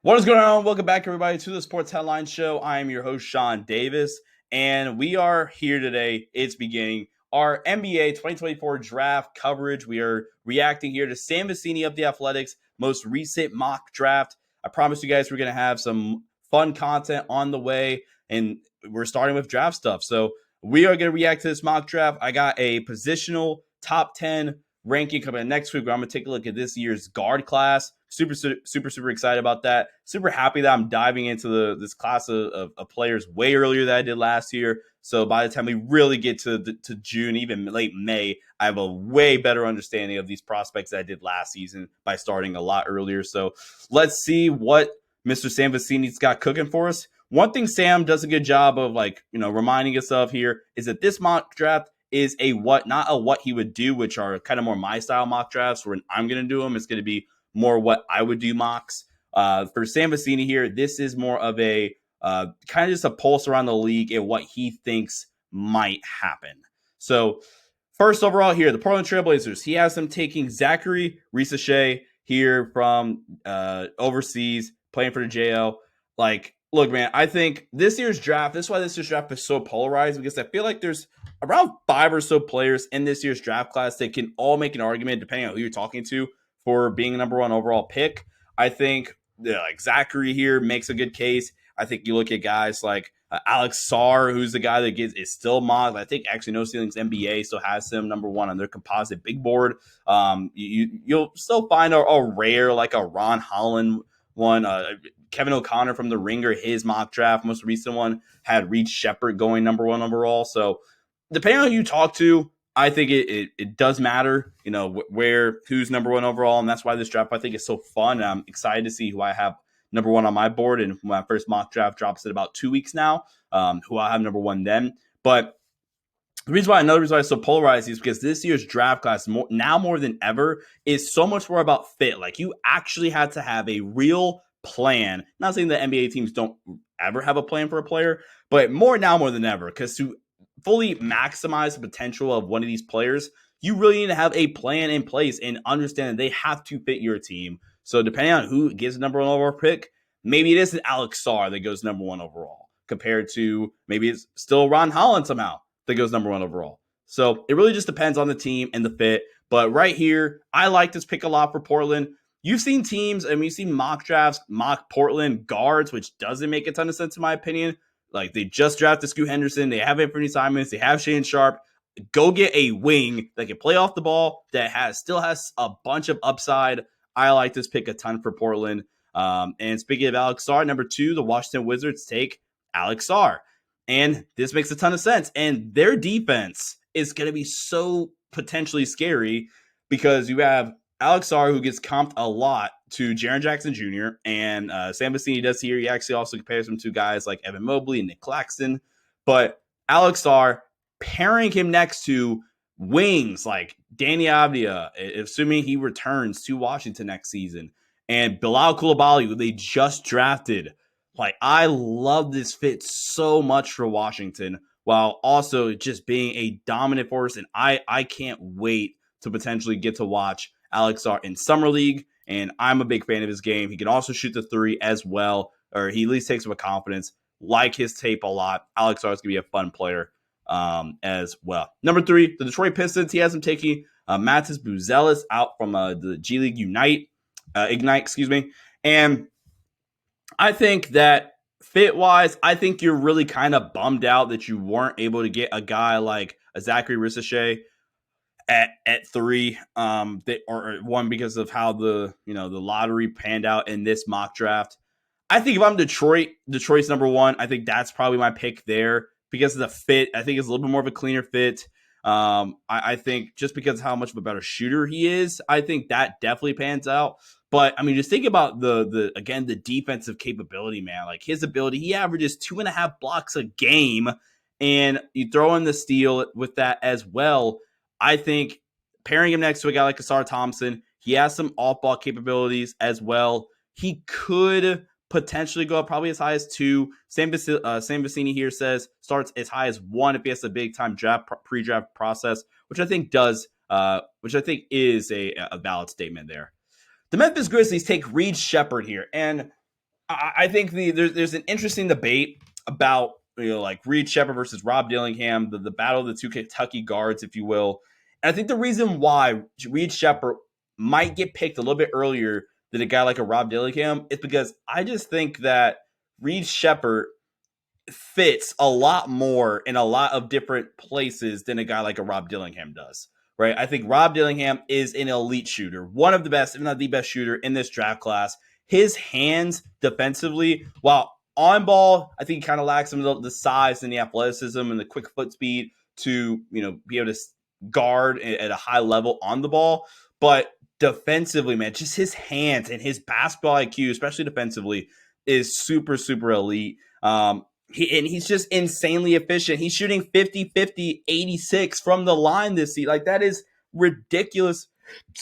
What is going on? Welcome back, everybody, to the Sports Headline Show. I am your host, Sean Davis, and we are here today. It's beginning our NBA 2024 draft coverage. We are reacting here to Sam Vecenie of the Athletics' most recent mock draft. I promise you guys we're going to have some fun content on the way, and we're starting with draft stuff. So we are going to react to this mock draft. I got a positional top 10 ranking coming next week, where I'm going to take a look at this year's guard class. Super excited about that. Super happy that I'm diving into this class of players way earlier than I did last year. So by the time we really get to June, even late May, I have a way better understanding of these prospects that I did last season by starting a lot earlier. So let's see what Mr. Sam Vecenie's got cooking for us. One thing Sam does a good job of, reminding us of here is that this mock draft is a what, not a what he would do, which are kind of more my style mock drafts. When I'm going to do them, it's going to be more what I would do mocks. For Sam Vecenie here, this is more of a kind of just a pulse around the league and what he thinks might happen. So first overall here, the Portland Trailblazers, he has them taking Zachary Risachet here from overseas, playing for the JL. Look, man, I think this year's draft, this is why this year's draft is so polarized, because I feel like there's around 5 or so players in this year's draft class that can all make an argument, depending on who you're talking to, for being a number one overall pick. I think Zachary here makes a good case. I think you look at guys like Alex Sarr, who's the guy that is still mocked. I think actually No Ceilings NBA still has him number one on their composite big board. You'll still find a rare, like a Ron Holland one. Kevin O'Connor from The Ringer, his mock draft, most recent one, had Reed Shepherd going number one overall. So depending on who you talk to, I think it does matter, who's number one overall. And that's why this draft, I think, is so fun. I'm excited to see who I have number one on my board. And my first mock draft drops in about 2 weeks now, who I have number one then. But another reason why it's so polarized is because this year's draft class, more than ever, is so much more about fit. Like, you actually had to have a real plan. Not saying that NBA teams don't ever have a plan for a player, but more than ever, because to fully maximize the potential of one of these players, you really need to have a plan in place and understand that they have to fit your team. So depending on who gets the number one overall pick, maybe it isn't Alex Sarr that goes number one overall, compared to maybe it's still Ron Holland somehow that goes number one overall. So it really just depends on the team and the fit. But right here, I like this pick a lot for Portland. You've seen teams, you've seen mock drafts, mock Portland guards, which doesn't make a ton of sense in my opinion. Like, they just drafted Scoot Henderson. They have Anthony Simons. They have Shane Sharp. Go get a wing that can play off the ball, that still has a bunch of upside. I like this pick a ton for Portland. And speaking of Alex Sarr, number 2, the Washington Wizards take Alex Sarr. And this makes a ton of sense. And their defense is going to be so potentially scary, because you have Alex Sarr, who gets comped a lot to Jaren Jackson Jr., and Sam Vecenie does here. He actually also compares him to guys like Evan Mobley and Nick Claxton. But Alex Sarr, pairing him next to wings like Danny Avdia, assuming he returns to Washington next season, and Bilal Coulibaly, who they just drafted. Like, I love this fit so much for Washington, while also just being a dominant force. And I can't wait to potentially get to watch Alex Sarr in Summer League, and I'm a big fan of his game. He can also shoot the three as well, or he at least takes it with confidence. Like his tape a lot. Alex Sarr is going to be a fun player as well. Number 3, the Detroit Pistons. He has him taking Matas Buzelis out from the G League Ignite, and I think that fit-wise, I think you're really kind of bummed out that you weren't able to get a guy like a Zachary Risachet at 3, or 1, because of how the lottery panned out in this mock draft. I think if I'm Detroit's number 1. I think that's probably my pick there, because of the fit. I think it's a little bit more of a cleaner fit. I think just because of how much of a better shooter he is, I think that definitely pans out. But just think about the defensive capability, man. Like, his ability, he averages 2.5 blocks a game, and you throw in the steal with that as well. I think pairing him next to a guy like Asar Thompson, he has some off-ball capabilities as well. He could potentially go up probably as high as 2. Sam Vecenie here says starts as high as 1 if he has a big-time pre-draft process, which I think is a valid statement there. The Memphis Grizzlies take Reed Shepherd here, and I think there's an interesting debate about like Reed Sheppard versus Rob Dillingham, the battle of the two Kentucky guards, if you will. And I think the reason why Reed Sheppard might get picked a little bit earlier than a guy like a Rob Dillingham is because I just think that Reed Sheppard fits a lot more in a lot of different places than a guy like a Rob Dillingham does. Right? I think Rob Dillingham is an elite shooter, one of the best, if not the best shooter in this draft class. His hands defensively, while on ball, I think he kind of lacks some of the size and the athleticism and the quick foot speed to, be able to guard at a high level on the ball. But defensively, man, just his hands and his basketball IQ, especially defensively, is super, super elite. He's just insanely efficient. He's shooting 50-50, 86 from the line this season. Like, that is ridiculous.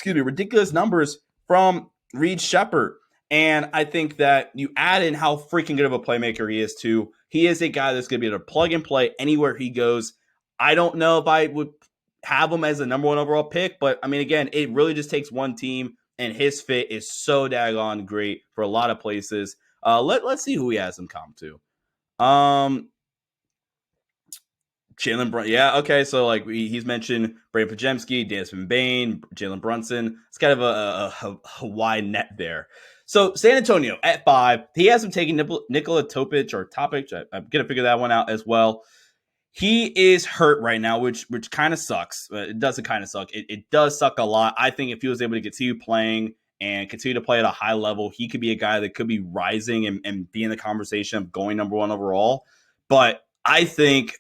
Ridiculous numbers from Reed Sheppard. And I think that you add in how freaking good of a playmaker he is, too. He is a guy that's going to be able to plug and play anywhere he goes. I don't know if I would have him as a number one overall pick, but I mean, again, it really just takes one team, and his fit is so daggone great for a lot of places. Let's see who he has him comp to. Jalen Brunson. Yeah, okay. So like he's mentioned Brandon Pajemski, Desmond Bane, Jalen Brunson. It's kind of a wide net there. So San Antonio at 5. He has him taking Nikola Topic. I'm gonna figure that one out as well. He is hurt right now, which kind of sucks. It doesn't kind of suck. It does suck a lot. I think if he was able to continue playing and continue to play at a high level, he could be a guy that could be rising and be in the conversation of going number one overall. But I think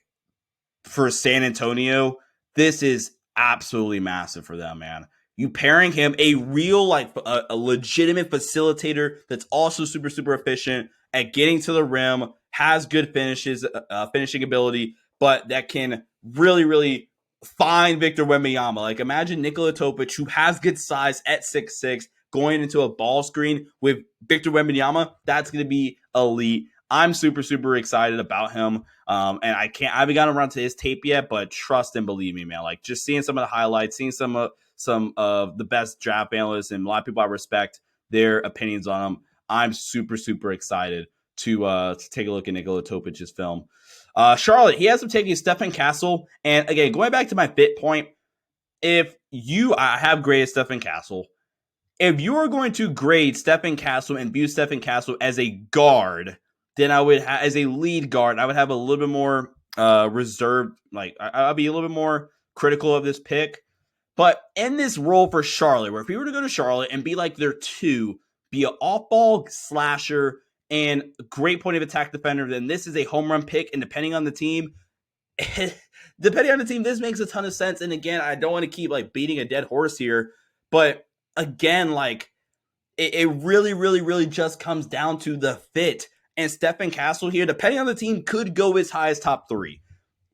for San Antonio, this is absolutely massive for them, man. You pairing him, a real, like, a legitimate facilitator that's also super, super efficient at getting to the rim, has good finishing ability, but that can really, really find Victor Wembanyama. Like, imagine Nikola Topic, who has good size at 6'6", going into a ball screen with Victor Wembanyama. That's going to be elite. I'm super, super excited about him. And I haven't gotten around to his tape yet, but trust and believe me, man. Like, just seeing some of the highlights, seeing some of the best draft analysts and a lot of people I respect their opinions on him. I'm super, super excited to take a look at Nikola Topic's film. Charlotte, he has him taking Stephen Castle. And again, going back to my fit point, I have graded Stephen Castle. If you are going to grade Stephen Castle and view Stephen Castle as a guard, then I would as a lead guard, I would have a little bit more reserved. Like, I'll be a little bit more critical of this pick. But in this role for Charlotte, where if we were to go to Charlotte and be like their 2, be an off-ball slasher and great point of attack defender, then this is a home run pick. And depending on the team, this makes a ton of sense. And again, I don't want to keep like beating a dead horse here, but again, like it really, really, really just comes down to the fit. And Stephen Castle here, depending on the team, could go as high as top 3.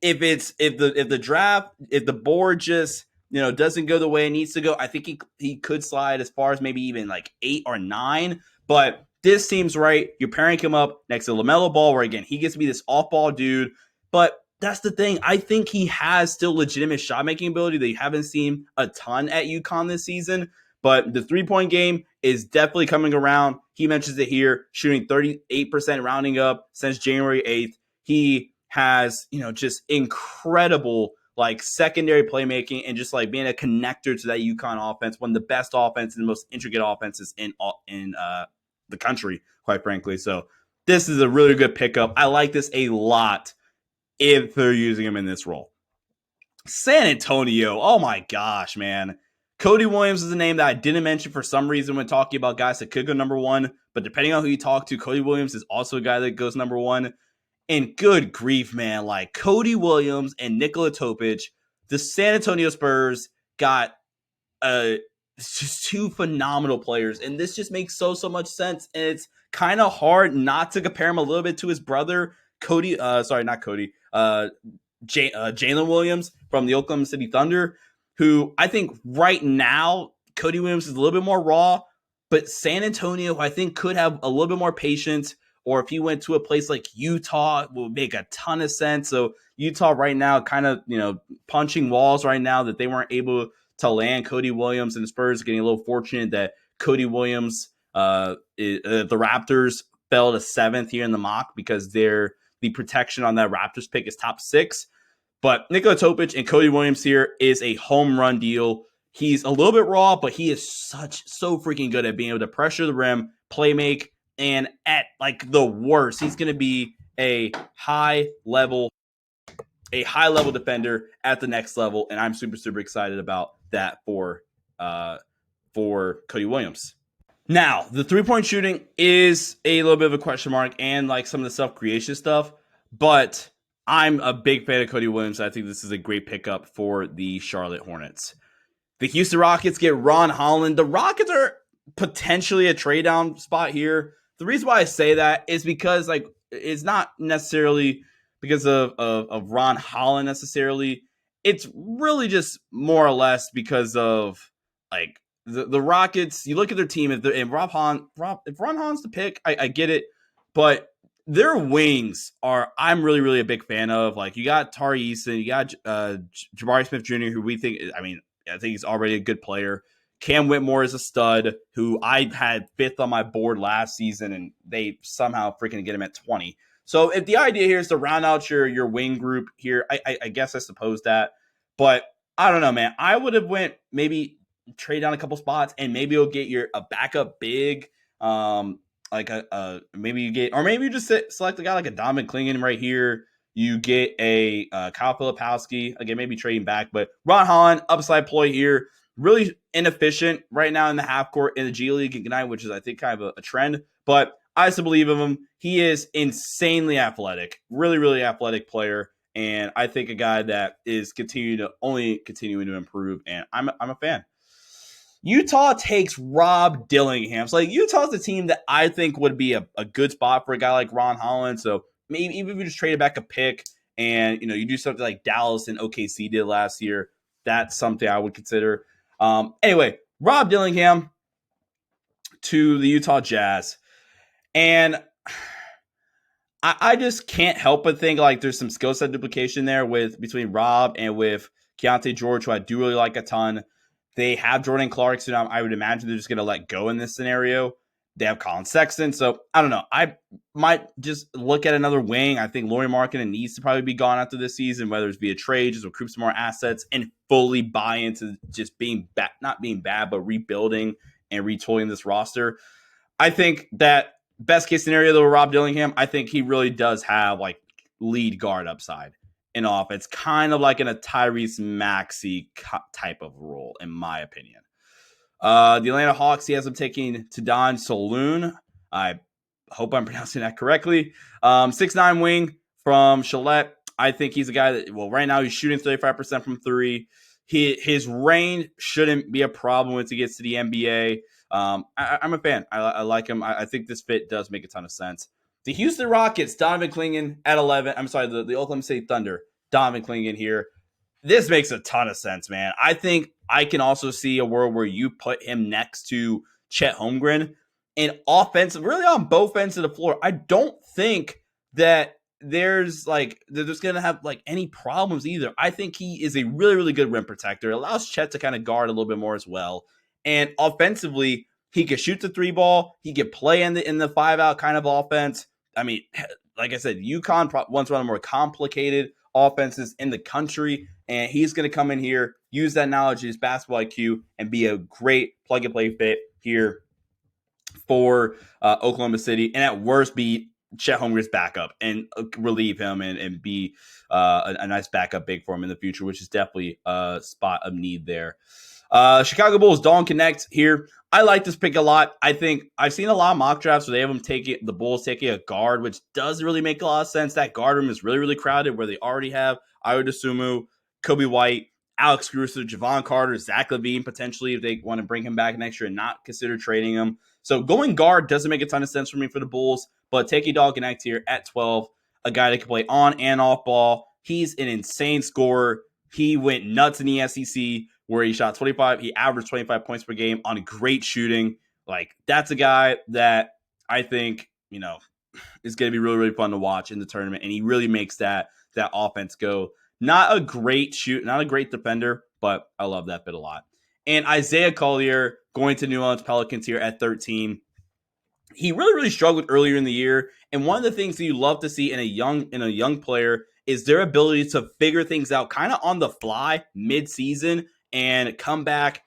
If the board just doesn't go the way it needs to go, I think he could slide as far as maybe even like 8 or 9. But this seems right. You're pairing him up next to LaMelo Ball, where again he gets to be this off-ball dude. But that's the thing. I think he has still legitimate shot-making ability that you haven't seen a ton at UConn this season. But the three-point game is definitely coming around. He mentions it here, shooting 38% rounding up since January 8th. He has, just incredible like secondary playmaking and just like being a connector to that UConn offense, one of the best offenses and the most intricate offenses in the country, quite frankly. So this is a really good pickup. I like this a lot if they're using him in this role. San Antonio, oh my gosh, man. Cody Williams is a name that I didn't mention for some reason when talking about guys that could go number 1, but depending on who you talk to, Cody Williams is also a guy that goes number 1. And good grief, man, like Cody Williams and Nikola Topic, the San Antonio Spurs got just 2 phenomenal players, and this just makes so much sense. And it's kind of hard not to compare him a little bit to his brother, Jalen Williams from the Oklahoma City Thunder, who I think right now Cody Williams is a little bit more raw, but San Antonio I think could have a little bit more patience. Or if he went to a place like Utah, it would make a ton of sense. So Utah right now kind of, punching walls right now that they weren't able to land Cody Williams, and the Spurs getting a little fortunate that Cody Williams, the Raptors fell to 7th here in the mock because the protection on that Raptors pick is top 6. But Nikola Topic and Cody Williams here is a home run deal. He's a little bit raw, but he is so freaking good at being able to pressure the rim, play make, and at like the worst, he's going to be a high level defender at the next level, and I'm super excited about that for Cody Williams. Now, the 3-point shooting is a little bit of a question mark, and like some of the self-creation stuff, but I'm a big fan of Cody Williams. I think this is a great pickup for the Charlotte Hornets. The Houston Rockets get Ron Holland. The Rockets are potentially a trade down spot here. The reason why I say that is because like it's not necessarily because of Ron Holland necessarily. It's really just more or less because of like the Rockets. You look at their team, if Ron Holland's the pick, I get it, but their wings are I'm really a big fan of. Like you got Tari Eason, you got Jabari Smith Jr., who we think I think he's already a good player. Cam Whitmore is a stud who I had 5th on my board last season, and they somehow freaking get him at 20. So if the idea here is to round out your wing group here, I guess I suppose that. But I don't know, man. I would have went maybe trade down a couple spots, and maybe you'll get a backup big. Maybe you just select a guy like a Donovan Clingan right here. You get a Kyle Filipowski. Again, maybe trading back. But Ron Holland, upside ploy here. Really inefficient right now in the half court in the G League Ignite, which is, I think, kind of a trend. But I still believe in him. He is insanely athletic. Really athletic player. And I think a guy that is continuing to improve. And I'm a fan. Utah takes Rob Dillingham. So, like, Utah's the team that I think would be a good spot for a guy like Ron Holland. So, maybe even if you just traded back a pick and, you do something like Dallas and OKC did last year, that's something I would consider. Anyway, Rob Dillingham to the Utah Jazz. And I just can't help but think like there's some skill set duplication there between Rob and with Keontae George, who I do really like a ton. They have Jordan Clarkson. I would imagine they're just going to let go in this scenario. They have Colin Sexton. So, I don't know. I might just look at another wing. I think Lauri Markkanen needs to probably be gone after this season, whether it's via trade, just recruit some more assets, and fully buy into just being not being bad, but rebuilding and retooling this roster. I think that best case scenario, though, with Rob Dillingham, I think he really does have like lead guard upside in offense, kind of like in a Tyrese Maxey type of role, in my opinion. The Atlanta Hawks, he has them taking Tadon Saloon. I hope I'm pronouncing that correctly. 6'9" wing from Gillette. I think he's a guy that, well, right now he's shooting 35% from 3. His range shouldn't be a problem once he gets to the NBA. I'm a fan. I like him. I think this fit does make a ton of sense. The Houston Rockets, Donovan Clingan at 11. I'm sorry, the Oklahoma City Thunder, Donovan Clingan here. This makes a ton of sense, man. I think I can also see a world where you put him next to Chet Holmgren and offensive, really on both ends of the floor. I don't think that there's going to have like any problems either. I think he is a really good rim protector. It allows Chet to kind of guard a little bit more as well. And offensively, he could shoot the 3 ball. He could play in the 5-out kind of offense. I mean, like I said, UConn wants one of the more complicated offenses in the country, and he's going to come in here, use that knowledge, his basketball IQ, and be a great plug-and-play fit here for Oklahoma City, and at worst be Chet Holmgren's backup and relieve him and be a nice backup big for him in the future, which is definitely a spot of need there. Chicago Bulls, Dalton Connect here. I like this pick a lot. I think I've seen a lot of mock drafts where they have them the Bulls taking a guard, which does really make a lot of sense. That guard room is really crowded where they already have Ayo Dosunmu, Kobe White, Alex Caruso, Javon Carter, Zach LaVine, potentially if they want to bring him back next year and not consider trading him. So going guard doesn't make a ton of sense for me for the Bulls, but taking Dalton Connect here at 12, a guy that can play on and off ball. He's an insane scorer. He went nuts in the SEC where he shot 25. He averaged 25 points per game on great shooting. Like, that's a guy that I think, is going to be really fun to watch in the tournament. And he really makes that offense go. Not a great defender, but I love that bit a lot. And Isaiah Collier going to New Orleans Pelicans here at 13. he really struggled earlier in the year. And one of the things that you love to see in a young player is their ability to figure things out kind of on the fly mid-season and come back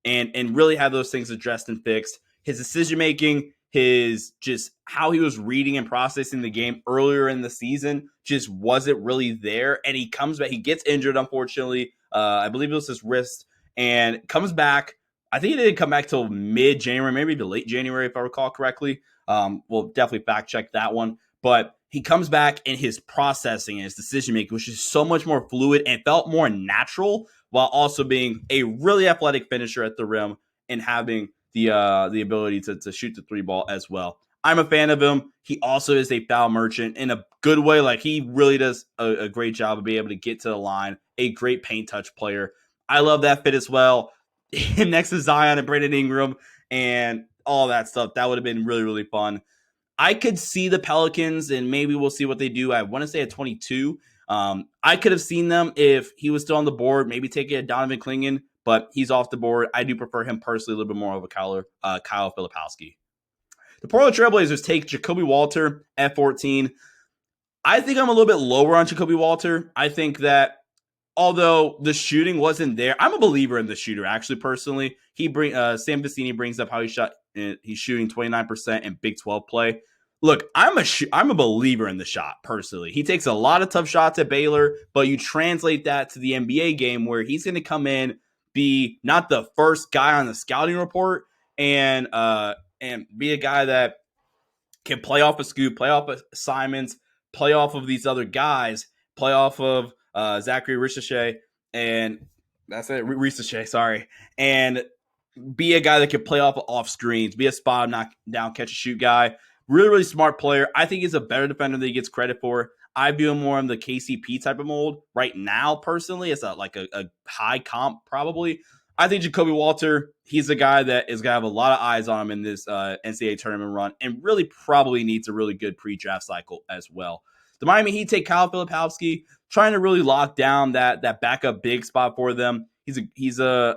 and really have those things addressed and fixed. His decision making, his just how he was reading and processing the game earlier in the season just wasn't really there. And he comes back, he gets injured, unfortunately. I believe it was his wrist, and comes back. I think he didn't come back till mid-January, maybe to late January, if I recall correctly. We'll definitely fact check that one. But he comes back, and his processing and his decision making was just so much more fluid and felt more natural, while also being a really athletic finisher at the rim and having the ability to shoot the three ball as well. I'm a fan of him. He also is a foul merchant in a good way. Like, he really does a great job of being able to get to the line. A great paint touch player. I love that fit as well. Him next to Zion and Brandon Ingram and all that stuff. That would have been really fun. I could see the Pelicans, and maybe we'll see what they do. I want to say at 22. I could have seen them if he was still on the board, maybe take it at Donovan Clingan, but he's off the board. I do prefer him personally a little bit more over Kyle Filipowski. The Portland Trailblazers take Jacoby Walter at 14. I think I'm a little bit lower on Jacoby Walter. I think that although the shooting wasn't there, I'm a believer in the shooter, actually, personally. Sam Vecenie brings up how he's shooting 29% in Big 12 play. Look, I'm a believer in the shot, personally. He takes a lot of tough shots at Baylor, but you translate that to the NBA game where he's going to come in, be not the first guy on the scouting report, and be a guy that can play off a Scoop, play off of Simons, play off of these other guys, play off of Zachary Ricochet, and that's it, Ricochet, sorry, and be a guy that can play off screens, be a spot, knock down, catch and shoot guy. Really smart player. I think he's a better defender than he gets credit for. I view him more in the KCP type of mold right now, personally. It's a high comp, probably. I think Jacoby Walter, he's a guy that is going to have a lot of eyes on him in this NCAA tournament run, and really probably needs a really good pre-draft cycle as well. The Miami Heat take Kyle Filipowski, trying to really lock down that backup big spot for them. He's a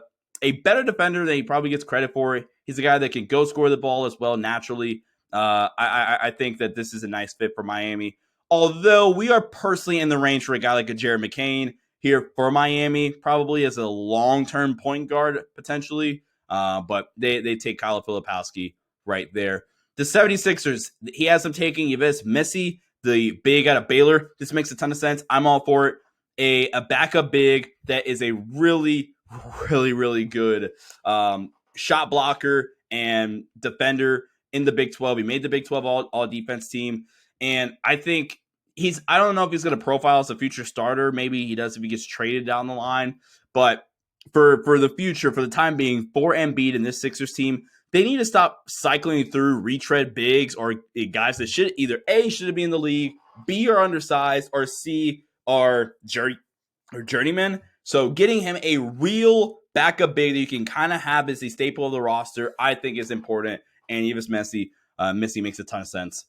better defender than he probably gets credit for. He's a guy that can go score the ball as well naturally. I think that this is a nice fit for Miami. Although we are personally in the range for a guy like a Jared McCain here for Miami, probably as a long-term point guard potentially. But they take Kyle Filipowski right there. The 76ers, he has them taking Yves Messi, the big out of Baylor. This makes a ton of sense. I'm all for it. A backup big that is a really good shot blocker and defender in the Big 12. He made the Big 12 all defense team. And I think I don't know if he's going to profile as a future starter. Maybe he does if he gets traded down the line. But for the future, for the time being, for Embiid and this Sixers team, they need to stop cycling through retread bigs or guys that should either A, should be in the league, B, are undersized, or C, are journeyman. So getting him a real backup big that you can kind of have as a staple of the roster, I think is important. And Yves Messi makes a ton of sense.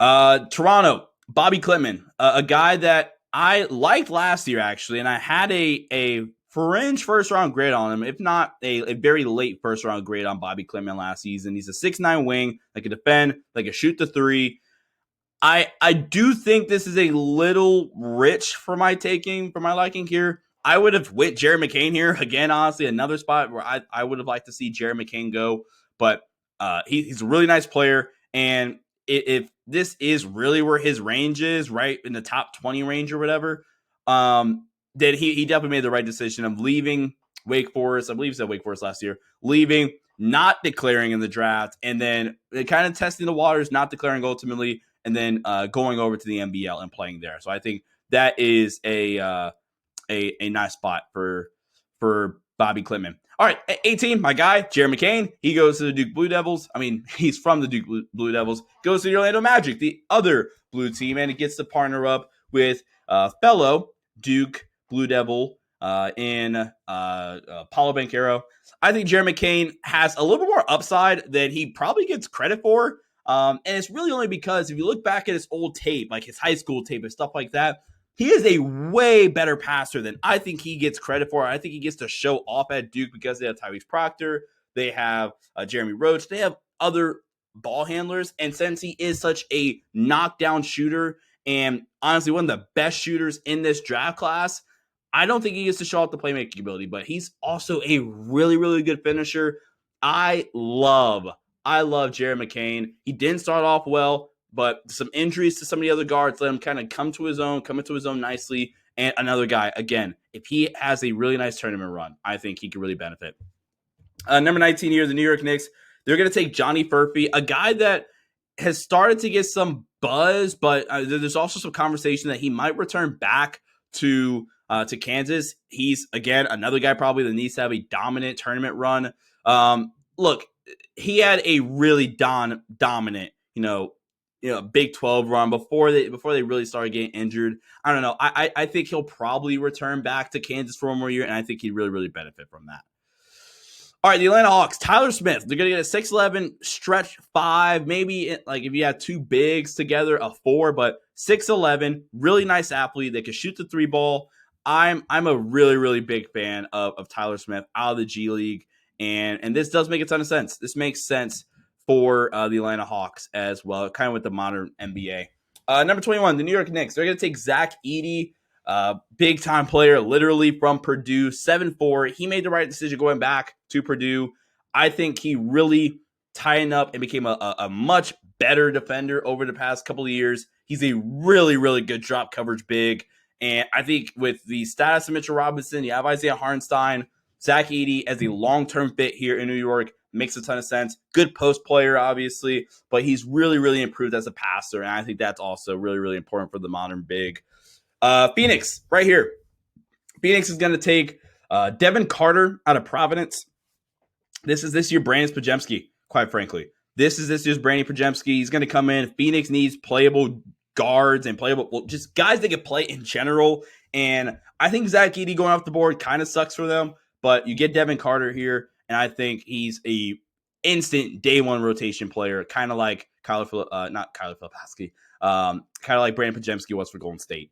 Toronto, Bobby Klitman, a guy that I liked last year, actually, and I had a fringe first-round grade on him, if not a very late first-round grade on Bobby Klitman last season. He's a 6'9" wing, that can defend, that can shoot the three. I do think this is a little rich for my liking here. I would have went Jared McCain here. Again, honestly, another spot where I would have liked to see Jared McCain go, but he's a really nice player, and if this is really where his range is, right in the top 20 range or whatever, then he definitely made the right decision of leaving Wake Forest. I believe he said Wake Forest last year, leaving, not declaring in the draft, and then kind of testing the waters, not declaring ultimately, and then going over to the NBL and playing there. So I think that is a nice spot for Bobby Klitman. All right, 18, my guy, Jared McCain. He goes to the Duke Blue Devils. I mean, he's from the Duke Blue Devils. Goes to the Orlando Magic, the other blue team, and he gets to partner up with fellow Duke Blue Devil in Paulo Banchero. I think Jared McCain has a little bit more upside than he probably gets credit for. And it's really only because if you look back at his old tape, like his high school tape and stuff like that, he is a way better passer than I think he gets credit for. I think he gets to show off at Duke because they have Tyrese Proctor, they have Jeremy Roach, they have other ball handlers. And since he is such a knockdown shooter and honestly one of the best shooters in this draft class, I don't think he gets to show off the playmaking ability, but he's also a really, really good finisher. I love Jared McCain. He didn't start off well, but some injuries to some of the other guards let him kind of come into his own nicely. And another guy, again, if he has a really nice tournament run, I think he could really benefit. Number 19 here, the New York Knicks. They're going to take Johnny Furphy, a guy that has started to get some buzz, but there's also some conversation that he might return back to Kansas. He's, again, another guy probably that needs to have a dominant tournament run. Look, he had a really dominant, Big 12 run before they really started getting injured. I don't know. I think he'll probably return back to Kansas for one more year, and I think he'd really, really benefit from that. All right, the Atlanta Hawks, Tyler Smith. They're going to get a 6'11", stretch 5, maybe like if you had two bigs together, a 4, but 6'11", really nice athlete that can shoot the 3 ball. I'm a really, really big fan of Tyler Smith out of the G League, and this does make a ton of sense. This makes sense for the Atlanta Hawks as well, kind of with the modern NBA. Number 21, the New York Knicks. They're going to take Zach Edey. Big time player, literally from Purdue, 7'4". He made the right decision going back to Purdue. I think he really tightened up and became a much better defender over the past couple of years. He's a really, really good drop coverage big. And I think with the status of Mitchell Robinson, you have Isaiah Hartenstein, Zach Edey as a long-term fit here in New York makes a ton of sense. Good post player, obviously, but he's really, really improved as a passer. And I think that's also really, really important for the modern big. Phoenix, right here. Phoenix is going to take Devin Carter out of Providence. This is this year Brandon Pajemski, quite frankly. This is this year's Brandon Pajemski. He's going to come in. Phoenix needs playable guards and just guys that can play in general. And I think Zach Edey going off the board kind of sucks for them. But you get Devin Carter here, and I think he's a instant day one rotation player, kind of like not Kyler Filipowski, kind of like Brandon Pajemski was for Golden State.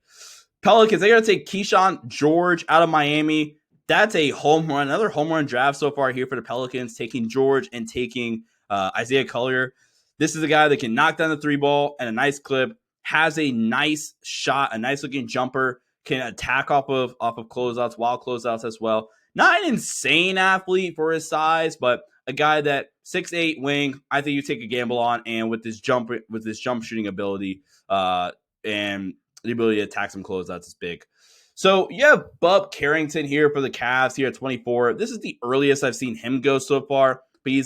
Pelicans, they got to take Keyshawn George out of Miami. That's a home run, another home run draft so far here for the Pelicans, taking George and taking Isaiah Collier. This is a guy that can knock down the 3 ball and a nice clip, has a nice shot, a nice looking jumper, can attack off of closeouts, wild closeouts as well. Not an insane athlete for his size, but a guy that 6'8" wing, I think you take a gamble on, and with this jump shooting ability, and the ability to attack some closeouts is big. So you have Bub Carrington here for the Cavs here at 24. This is the earliest I've seen him go so far, but he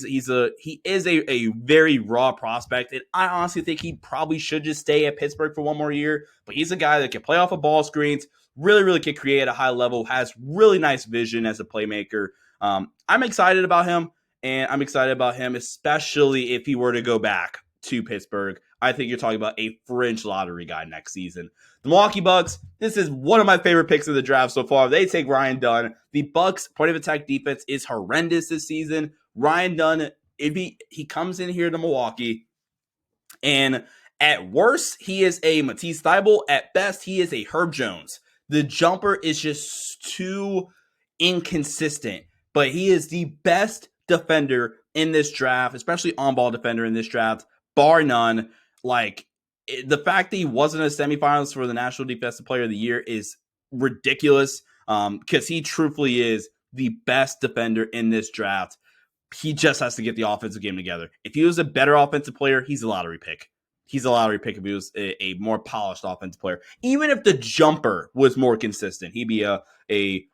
is a very raw prospect, and I honestly think he probably should just stay at Pittsburgh for one more year. But he's a guy that can play off of ball screens, really, really can create at a high level, has really nice vision as a playmaker. I'm excited about him, and I'm excited about him, especially if he were to go back to Pittsburgh. I think you're talking about a fringe lottery guy next season. The Milwaukee Bucks, this is one of my favorite picks of the draft so far. They take Ryan Dunn. The Bucks' point of attack defense is horrendous this season. Ryan Dunn, if he comes in here to Milwaukee, and at worst, he is a Matisse Thybulle. At best, he is a Herb Jones. The jumper is just too inconsistent, but he is the best defender in this draft, especially on-ball defender in this draft, bar none. Like, the fact that he wasn't a semifinalist for the National Defensive Player of the Year is ridiculous, because he truthfully is the best defender in this draft. He just has to get the offensive game together. If he was a better offensive player, he's a lottery pick. He's a lottery pick if he was a more polished offensive player. Even if the jumper was more consistent, he'd be a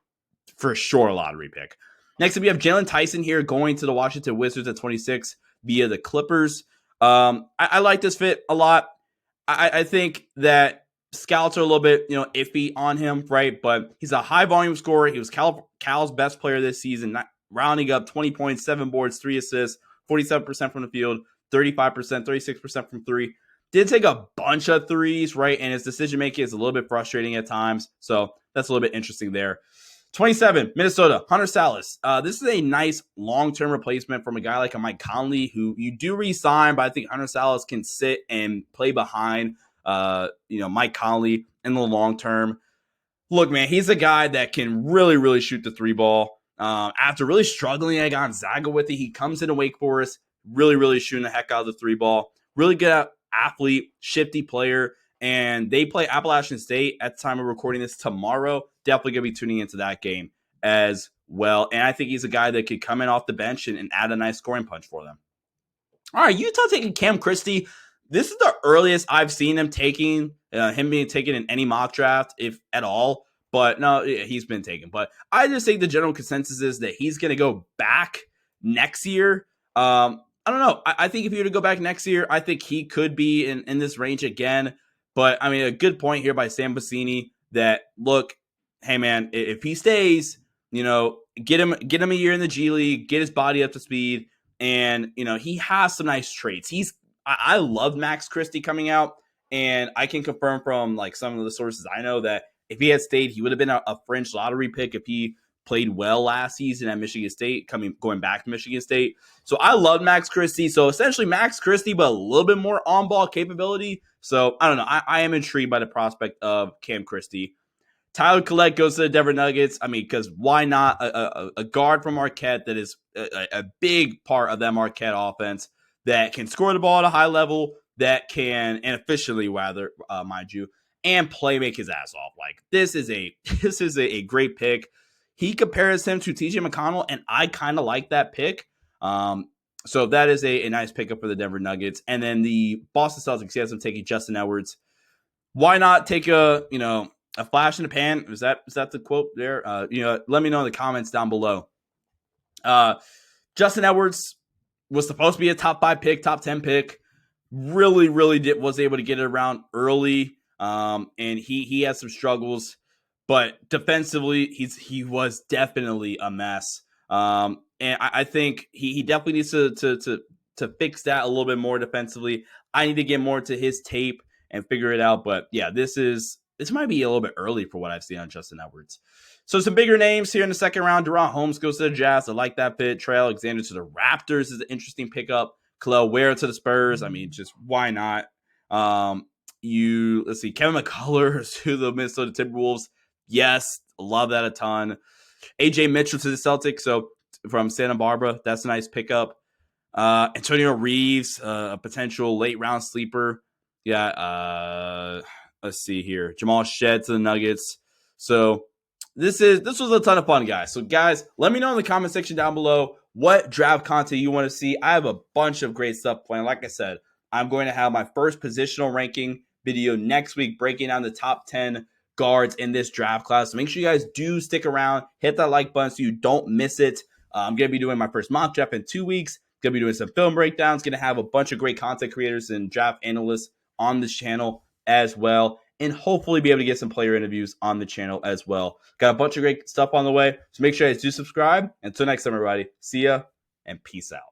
for sure lottery pick. Next up, we have Jalen Tyson here going to the Washington Wizards at 26 via the Clippers. I like this fit a lot. I think that scouts are a little bit, iffy on him, right? But he's a high volume scorer. He was Cal's best player this season, rounding up 20 points, 7 boards, 3 assists, 47% from the field, 35%, 36% from 3. Did take a bunch of threes, right? And his decision making is a little bit frustrating at times. So that's a little bit interesting there. 27, Minnesota, Hunter Salas. This is a nice long-term replacement from a guy like a Mike Conley, who you do re-sign, but I think Hunter Salas can sit and play behind, Mike Conley in the long term. Look, man, he's a guy that can really, really shoot the 3 ball. After really struggling at Gonzaga with it, he comes into Wake Forest, Really, really shooting the heck out of the three ball. Really good athlete, shifty player. And they play Appalachian State at the time of recording this tomorrow. Definitely going to be tuning into that game as well. And I think he's a guy that could come in off the bench and add a nice scoring punch for them. All right, Utah taking Cam Christie. This is the earliest I've seen him being taken in any mock draft, if at all. But no, he's been taken. But I just think the general consensus is that he's going to go back next year. I don't know. I think if he were to go back next year, I think he could be in this range again. But, I mean, a good point here by Sam Vecenie that, look, hey, man, if he stays, get him a year in the G League, get his body up to speed. And, he has some nice traits. I love Max Christie coming out, and I can confirm from like some of the sources I know that if he had stayed, he would have been a fringe lottery pick if he played well last season at Michigan State, going back to Michigan State. So I love Max Christie. So essentially Max Christie, but a little bit more on-ball capability. So I don't know. I am intrigued by the prospect of Cam Christie. Tyler Collette goes to the Denver Nuggets. I mean, because why not a guard from Marquette that is a big part of that Marquette offense that can score the ball at a high level, that can, and efficiently rather, mind you, and make his ass off. Like this is a great pick. He compares him to TJ McConnell, and I kind of like that pick. So that is a nice pickup for the Denver Nuggets. And then the Boston Celtics, yes, I'm taking Justin Edwards. Why not take a flash in the pan? Is that the quote there? Let me know in the comments down below. Justin Edwards was supposed to be a top 5 pick, top 10 pick. Really was able to get it around early. And he had some struggles, but defensively he was definitely a mess. And I think he definitely needs to fix that a little bit more defensively. I need to get more to his tape and figure it out. But yeah, this might be a little bit early for what I've seen on Justin Edwards. So some bigger names here in the second round. Deron Holmes goes to the Jazz. I like that fit. Trey Alexander to the Raptors is an interesting pickup. Khalil Ware to the Spurs. I mean, just why not? Let's see. Kevin McCullough to the Minnesota Timberwolves. Yes, love that a ton. AJ Mitchell to the Celtics. So from Santa Barbara, that's a nice pickup. Antonio Reeves, a potential late round sleeper. Yeah. Let's see here. Jamal Shead to the Nuggets. So this was a ton of fun, guys. So guys, let me know in the comment section down below what draft content you want to see. I have a bunch of great stuff planned. Like I said, I'm going to have my first positional ranking video next week, breaking down the top 10 guards in this draft class. So make sure you guys do stick around, hit that like button so you don't miss it. I'm going to be doing my first mock draft in 2 weeks. Going to be doing some film breakdowns. Going to have a bunch of great content creators and draft analysts on this channel as well, and hopefully be able to get some player interviews on the channel as well. Got a bunch of great stuff on the way, so make sure you guys do subscribe. Until next time, everybody, see ya and peace out.